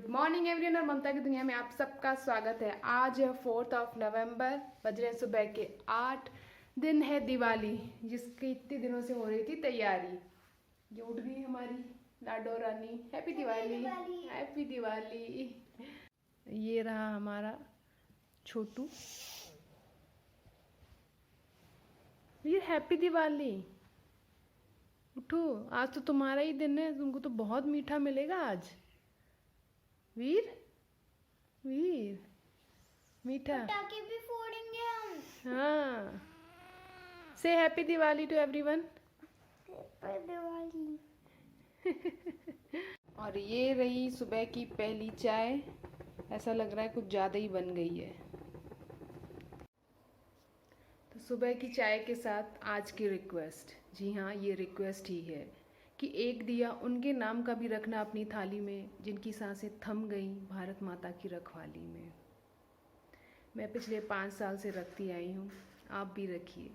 Morning everyone और ममता की दुनिया में आप सबका स्वागत है। आज है 4 नवंबर, बज रहे सुबह के 8 दिन है दिवाली, जिसकी इतने दिनों से हो रही थी तैयारी। ये उठ गई हमारी लाडो रानी। Happy Diwali, happy Diwali. ये रहा हमारा छोटू। ये हैप्पी दिवाली। उठो, आज तो तुम्हारा ही दिन है, तुमको तो बहुत मीठा मिलेगा आज। वीर वीर मीठा पटाखे भी फोड़ेंगे हम। हाँ, say happy Diwali to everyone. Happy Diwali. और ये रही सुबह की पहली चाय। ऐसा लग रहा है कुछ ज़्यादा ही बन गई है। तो सुबह की चाय के साथ आज की रिक्वेस्ट, जी हाँ ये रिक्वेस्ट ही है कि एक दिया उनके नाम का भी रखना अपनी थाली में जिनकी सांसें थम गईं भारत माता की रखवाली में। मैं पिछले 5 साल से रखती आई हूँ, आप भी रखिए।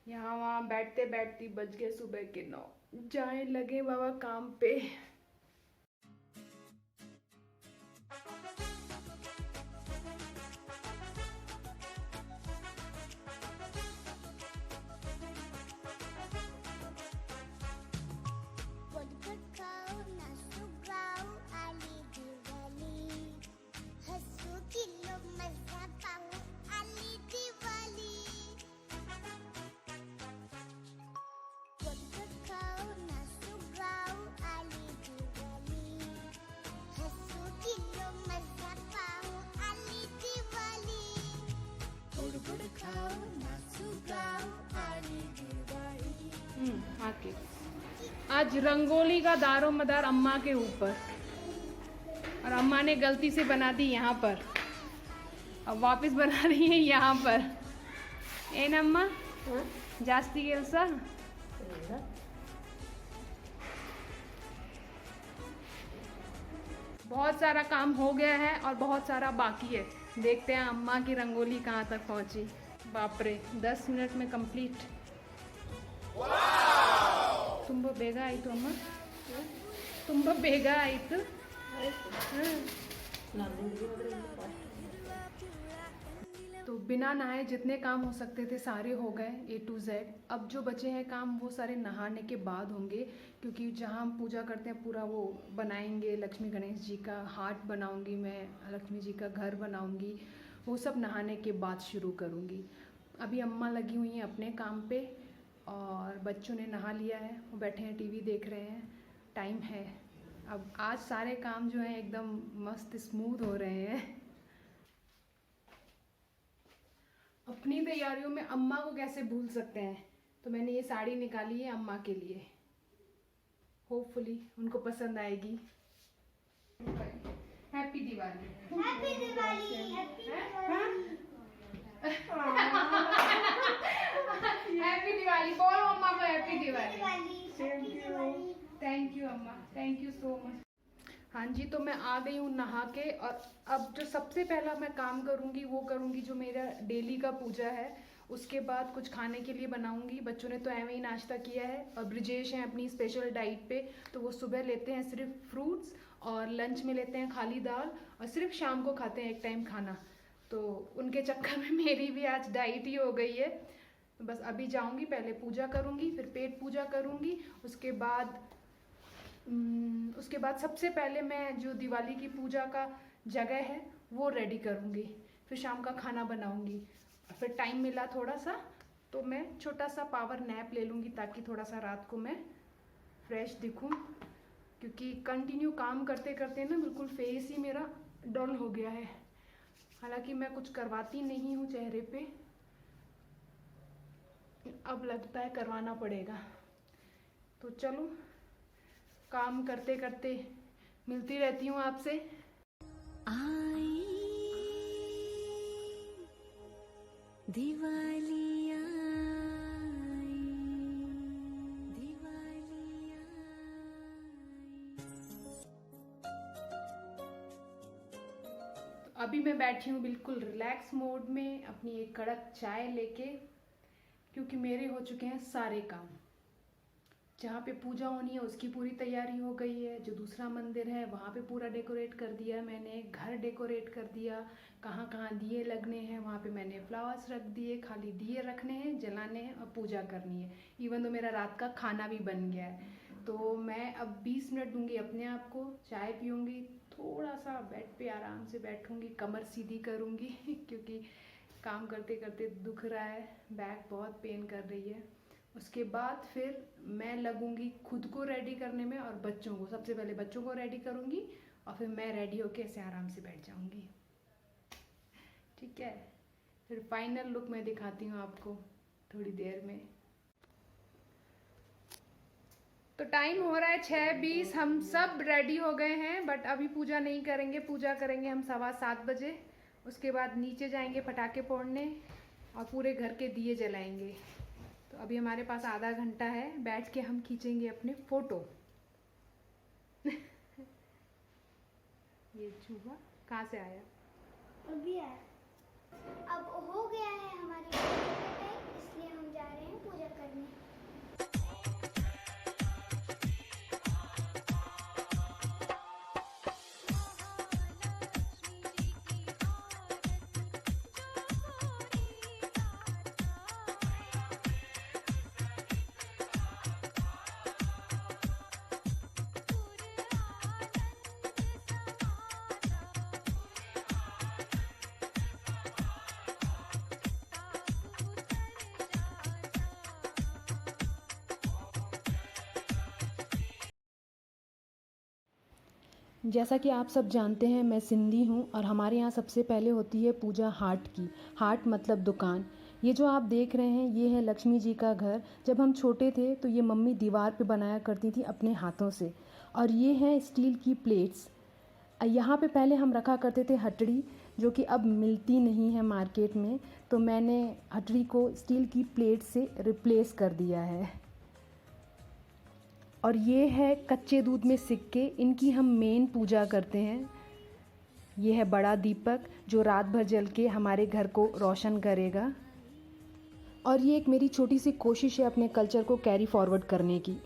यहाँ वहाँ बैठते बैठती बज गए सुबह के 9। जाएं लगे बाबा काम पे। आके आज रंगोली का दारो मदार अम्मा के ऊपर, और अम्मा ने गलती से बना दी यहाँ पर, अब वापस बना रही है यहाँ पर। एन अम्मा जास्ती केल्सा। बहुत सारा काम हो गया है और बहुत सारा बाकी है। देखते हैं अम्मा की रंगोली कहाँ तक पहुँची। बाप रे, 10 मिनट में कंप्लीट। ತುಂಬ ಬೇಗ ಆಯಿತು ಅಮ್ಮ, ತುಂಬ ಬೇಗ ಆಯಿತು। तो बिना नहाए जितने काम हो सकते थे सारे हो गए A to Z। अब जो बचे हैं काम वो सारे नहाने के बाद होंगे, क्योंकि जहाँ हम पूजा करते हैं पूरा वो बनाएंगे। लक्ष्मी गणेश जी का हार्ट बनाऊंगी मैं, लक्ष्मी जी का घर बनाऊंगी, वो सब नहाने के बाद शुरू करूँगी। अभी अम्मा लगी हुई हैं अपने काम पे और बच्चों ने नहा लिया है, वो बैठे हैं टीवी देख रहे हैं। टाइम है, अब आज सारे काम जो हैं एकदम मस्त स्मूथ हो रहे हैं। अपनी तैयारियों में अम्मा को कैसे भूल सकते हैं, तो मैंने ये साड़ी निकाली है अम्मा के लिए। होपफुली उनको पसंद आएगी। Happy Diwali, happy Diwali, happy Diwali. Happy Diwali बोलो अम्मा को। Happy Diwali. Diwali. Thank you अम्मा, थैंक यू सो मच। हाँ जी, तो मैं आ गई हूँ नहा के, और अब जो सबसे पहला मैं काम करूँगी वो करूँगी जो मेरा डेली का पूजा है। उसके बाद कुछ खाने के लिए बनाऊँगी। बच्चों ने तो ऐਵੇਂ ही नाश्ता किया है, और ब्रिजेश हैं अपनी स्पेशल डाइट पे, तो वो सुबह लेते हैं सिर्फ फ्रूट्स और लंच में लेते हैं खाली दाल, और सिर्फ शाम को खाते हैं एक टाइम खाना। तो उनके चक्कर में मेरी भी आज डाइट ही हो गई है। बस अभी जाऊँगी, पहले पूजा करूँगी, फिर पेट पूजा करूँगी। उसके बाद सबसे पहले मैं जो दिवाली की पूजा का जगह है वो रेडी करूँगी, फिर शाम का खाना बनाऊँगी। फिर टाइम मिला थोड़ा सा तो मैं छोटा सा पावर नैप ले लूँगी, ताकि थोड़ा सा रात को मैं फ्रेश दिखूँ, क्योंकि कंटिन्यू काम करते करते ना बिल्कुल फेस ही मेरा डल हो गया है। हालांकि मैं कुछ करवाती नहीं हूँ चेहरे पे, अब लगता है करवाना पड़ेगा। तो चलो, काम करते करते मिलती रहती हूँ आपसे। आई दिवाली आई, दिवाली आई। तो अभी मैं बैठी हूँ बिल्कुल रिलैक्स मोड में अपनी एक कड़क चाय लेके, क्योंकि मेरे हो चुके हैं सारे काम। जहाँ पे पूजा होनी है उसकी पूरी तैयारी हो गई है। जो दूसरा मंदिर है वहाँ पे पूरा डेकोरेट कर दिया मैंने, घर डेकोरेट कर दिया। कहाँ कहाँ दिए लगने हैं वहाँ पे मैंने फ्लावर्स रख दिए, खाली दिए रखने हैं, जलाने हैं और पूजा करनी है। इवन तो मेरा रात का खाना भी बन गया है। तो मैं अब 20 मिनट दूंगी अपने आप को, चाय पीऊँगी, थोड़ा सा बेड पे आराम से बैठूँगी, कमर सीधी करूँगी क्योंकि काम करते करते दुख रहा है, बैक बहुत पेन कर रही है। उसके बाद फिर मैं लगूंगी खुद को रेडी करने में और बच्चों को, सबसे पहले बच्चों को रेडी करूंगी और फिर मैं रेडी होके ऐसे आराम से बैठ जाऊंगी। ठीक है, फिर फाइनल लुक मैं दिखाती हूँ आपको थोड़ी देर में। तो टाइम हो रहा है 6:20, हम सब रेडी हो गए हैं, बट अभी पूजा नहीं करेंगे। पूजा करेंगे हम 7:15 बजे। उसके बाद नीचे जाएंगे पटाखे फोड़ने और पूरे घर के दिए जलाएंगे। तो अभी हमारे पास आधा घंटा है, बैठ के हम खींचेंगे अपने फोटो। ये चूहा कहाँ से आया? अभी आया। अब हो गया है हमारे पूजा का टाइम, इसलिए हम जा रहे हैं पूजा करने। जैसा कि आप सब जानते हैं मैं सिंधी हूँ और हमारे यहाँ सबसे पहले होती है पूजा हाट की। हाट मतलब दुकान। ये जो आप देख रहे हैं ये है लक्ष्मी जी का घर। जब हम छोटे थे तो ये मम्मी दीवार पे बनाया करती थी अपने हाथों से। और ये हैं स्टील की प्लेट्स। यहाँ पे पहले हम रखा करते थे हटड़ी, जो कि अब मिलती नहीं है मार्केट में, तो मैंने हटड़ी को स्टील की प्लेट से रिप्लेस कर दिया है। और ये है कच्चे दूध में सिक्के, इनकी हम मेन पूजा करते हैं। ये है बड़ा दीपक जो रात भर जल के हमारे घर को रोशन करेगा। और ये एक मेरी छोटी सी कोशिश है अपने कल्चर को कैरी फॉरवर्ड करने की।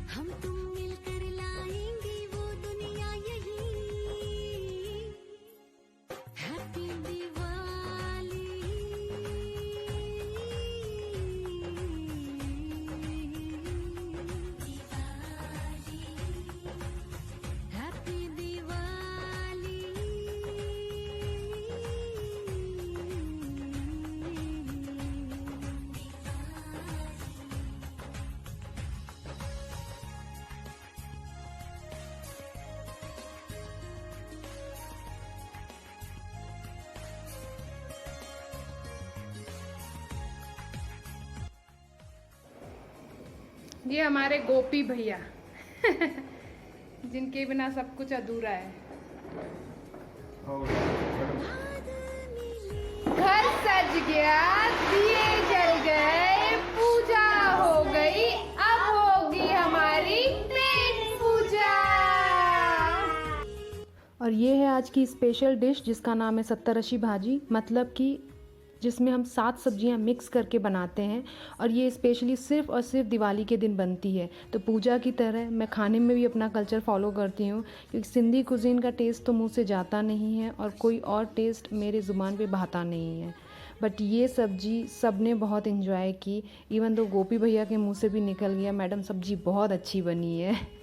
हम तुम मिलकर लाएंगे वो दुनिया यही। Happy Diwali, happy Diwali. ये हमारे गोपी भैया जिनके बिना सब कुछ अधूरा है। घर सज गया, दिए जल गए, पूजा हो गई, अब होगी हमारी पेट पूजा। और ये है आज की स्पेशल डिश जिसका नाम है सत्तरशी भाजी, मतलब कि जिसमें हम 7 सब्जियां मिक्स करके बनाते हैं। और ये स्पेशली सिर्फ़ और सिर्फ दिवाली के दिन बनती है। तो पूजा की तरह मैं खाने में भी अपना कल्चर फॉलो करती हूँ, क्योंकि सिंधी कुजीन का टेस्ट तो मुंह से जाता नहीं है और कोई और टेस्ट मेरे ज़ुबान पे भाता नहीं है। बट ये सब्जी सब ने बहुत इन्जॉय की। इवन तो गोपी भैया के मुँह से भी निकल गया, मैडम सब्जी बहुत अच्छी बनी है।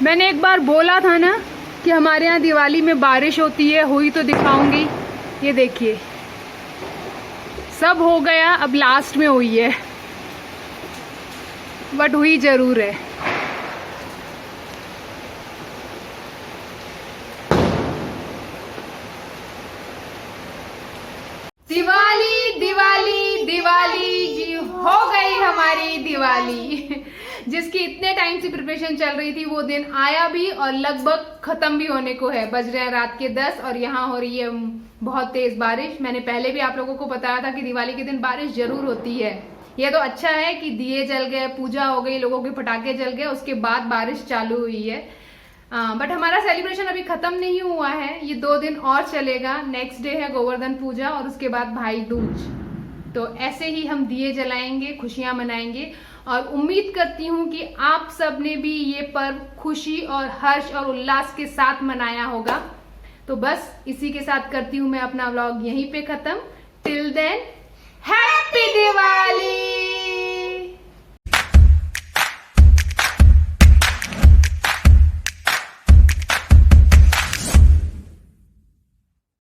मैंने एक बार बोला था ना कि हमारे यहाँ दिवाली में बारिश होती है, हुई तो दिखाऊंगी। ये देखिए सब हो गया, अब लास्ट में हुई है, बट हुई जरूर है। दिवाली दिवाली दिवाली जी, हो गई हमारी दिवाली। जिसकी इतने टाइम से प्रिपरेशन चल रही थी वो दिन आया भी और लगभग खत्म भी होने को है। बज रहे हैं रात के 10 और यहाँ हो रही है बहुत तेज बारिश। मैंने पहले भी आप लोगों को बताया था कि दिवाली के दिन बारिश जरूर होती है। ये तो अच्छा है कि दिए जल गए, पूजा हो गई, लोगों के पटाखे जल गए, उसके बाद बारिश चालू हुई है। बट हमारा सेलिब्रेशन अभी खत्म नहीं हुआ है, ये 2 दिन और चलेगा। नेक्स्ट डे है गोवर्धन पूजा और उसके बाद भाई दूज। तो ऐसे ही हम दिए जलाएंगे, खुशियां मनाएंगे और उम्मीद करती हूँ कि आप सब ने भी ये पर्व खुशी और हर्ष और उल्लास के साथ मनाया होगा। तो बस इसी के साथ करती हूँ मैं अपना व्लॉग यहीं पे खत्म। Till then